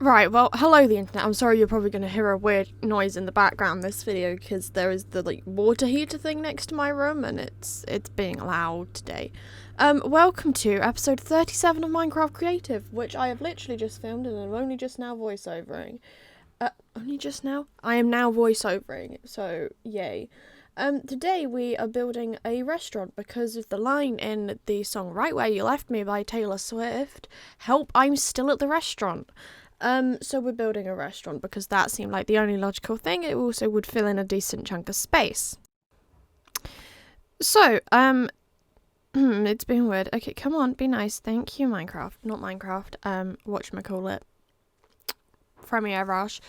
Right, well, hello the internet. I'm sorry you're probably going to hear a weird noise in the background this video because there is the water heater thing next to my room and it's being loud today. Welcome to episode 37 of Minecraft Creative, which I have literally just filmed and I'm only just now voiceovering. Only just now? I am now voiceovering, so yay. Today we are building a restaurant because of the line in the song Right Where You Left Me by Taylor Swift. Help, I'm still at the restaurant. So we're building a restaurant because that seemed like the only logical thing. It also would fill in a decent chunk of space. So, it's been weird. Okay, come on, be nice. Thank you, Minecraft. Not Minecraft, whatchamacallit. Premiere Rush.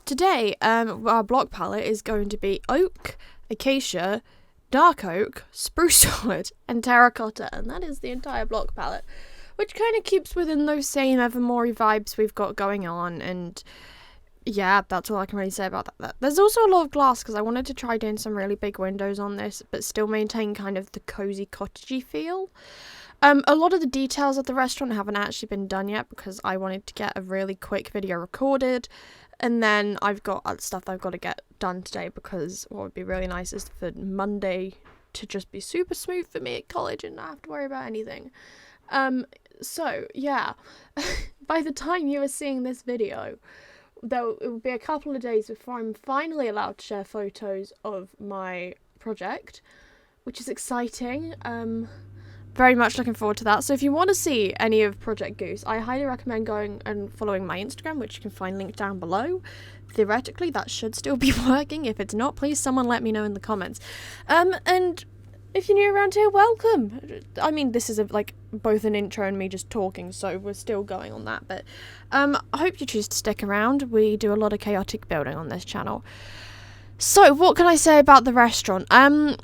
Today, our block palette is going to be oak, acacia, dark oak, spruce wood, and terracotta. And that is the entire block palette. Which kind of keeps within those same Evermore vibes we've got going on, and yeah, that's all I can really say about that. There's also a lot of glass because I wanted to try doing some really big windows on this, but still maintain kind of the cozy cottagey feel. A lot of the details of the restaurant haven't actually been done yet because I wanted to get a really quick video recorded, and then I've got other stuff I've got to get done today because what would be really nice is for Monday to just be super smooth for me at college and not have to worry about anything. So, yeah, by the time you are seeing this video, though it will be a couple of days before I'm finally allowed to share photos of my project, which is exciting. Very much looking forward to that. So if you want to see any of Project Goose, I highly recommend going and following my Instagram, which you can find linked down below. Theoretically, that should still be working. If it's not, please someone let me know in the comments. And if you're new around here, welcome. I mean, this is both an intro and me just talking, so we're still going on that. But I hope you choose to stick around. We do a lot of chaotic building on this channel. So, what can I say about the restaurant? I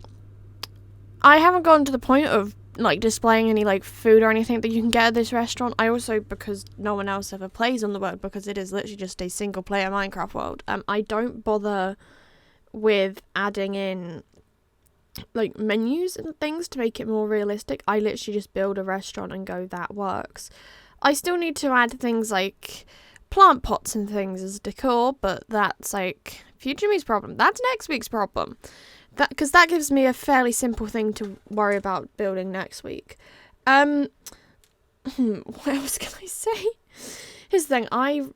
haven't gotten to the point of displaying any food or anything that you can get at this restaurant. I also, because no one else ever plays on the world, because it is literally just a single player Minecraft world, I don't bother with adding in menus and things to make it more realistic. I literally just build a restaurant and go, that works. I still need to add things like plant pots and things as decor, but that's future me's problem. That's next week's problem. Because that gives me a fairly simple thing to worry about building next week. What else can I say? Here's the thing, I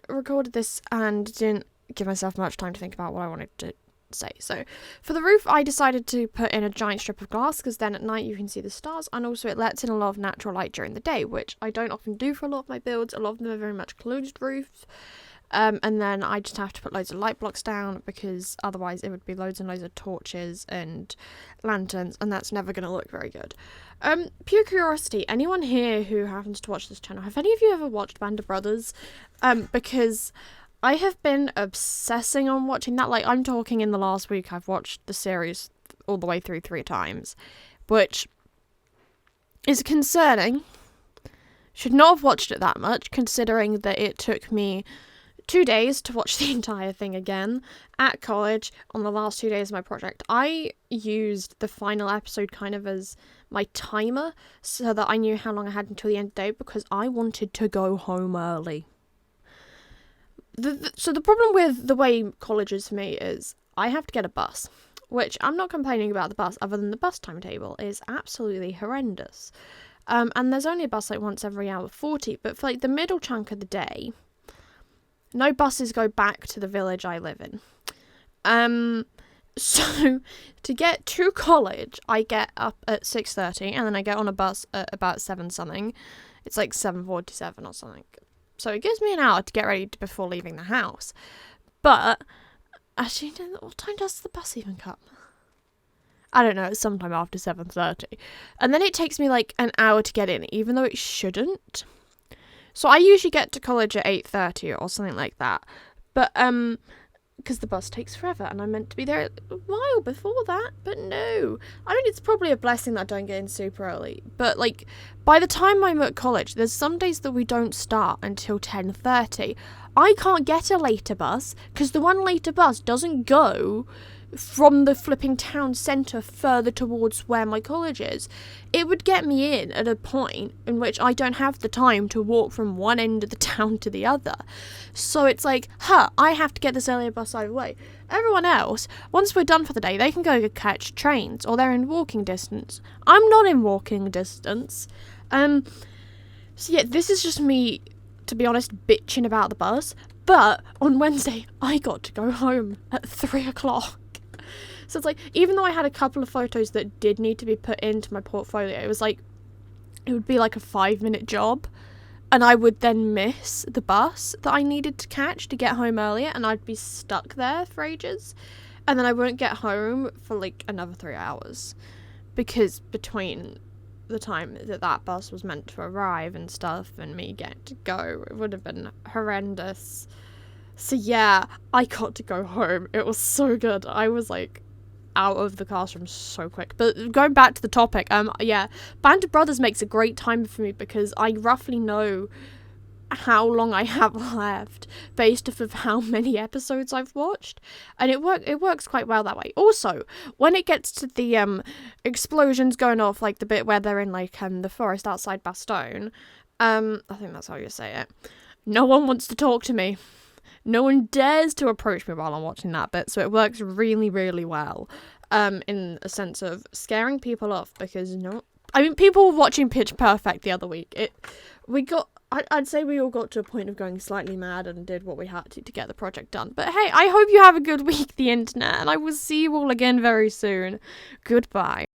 recorded this and didn't give myself much time to think about what I wanted to say. So for the roof, I decided to put in a giant strip of glass because then at night you can see the stars, and also it lets in a lot of natural light during the day, which I don't often do for a lot of my builds. A lot of them are very much closed roofs, and then I just have to put loads of light blocks down because otherwise it would be loads and loads of torches and lanterns, and that's never going to look very good. Pure curiosity, anyone here who happens to watch this channel, have any of you ever watched Band of Brothers? Because I have been obsessing on watching that. I'm talking in the last week, I've watched the series all the way through 3 times, which is concerning. Should not have watched it that much, considering that it took me 2 days to watch the entire thing again at college on the last 2 days of my project. I used the final episode kind of as my timer so that I knew how long I had until the end of the day because I wanted to go home early. So the problem with the way college is for me is I have to get a bus, which I'm not complaining about the bus other than the bus timetable is absolutely horrendous. And there's only a bus once every hour 40, but for the middle chunk of the day, no buses go back to the village I live in. So to get to college, I get up at 6:30 and then I get on a bus at about 7 something. It's 7:47 or something. So it gives me an hour to get ready before leaving the house. But, actually, what time does the bus even come? I don't know, it's sometime after 7:30. And then it takes me an hour to get in, even though it shouldn't. So I usually get to college at 8:30 or something like that. But, because the bus takes forever, and I'm meant to be there a while before that, but no. I mean, it's probably a blessing that I don't get in super early, but, by the time I'm at college, there's some days that we don't start until 10:30. I can't get a later bus, because the one later bus doesn't go from the flipping town centre further towards where my college is. It would get me in at a point in which I don't have the time to walk from one end of the town to the other. So it's like, I have to get this earlier bus out of the way. Everyone else, once we're done for the day, they can go catch trains, or they're in walking distance. I'm not in walking distance. So yeah, this is just me, to be honest, bitching about the bus. But on Wednesday, I got to go home at 3 o'clock. So it's like, even though I had a couple of photos that did need to be put into my portfolio, it was like, it would be like a 5-minute job. And I would then miss the bus that I needed to catch to get home earlier. And I'd be stuck there for ages. And then I wouldn't get home for like another 3 hours. Because between the time that bus was meant to arrive and stuff and me getting to go, it would have been horrendous. So yeah, I got to go home. It was so good. I was like out of the classroom so quick. But going back to the topic, yeah, Band of Brothers makes a great time for me because I roughly know how long I have left based off of how many episodes I've watched, and it works quite well that way. Also, when it gets to the explosions going off, like the bit where they're in like the forest outside Bastogne, I think that's how you say it, no one wants to talk to me. No one dares to approach me while I'm watching that bit, so it works really, really well, in a sense of scaring people off, because people were watching Pitch Perfect the other week. I'd say we all got to a point of going slightly mad and did what we had to get the project done. But hey, I hope you have a good week, the internet, and I will see you all again very soon. Goodbye.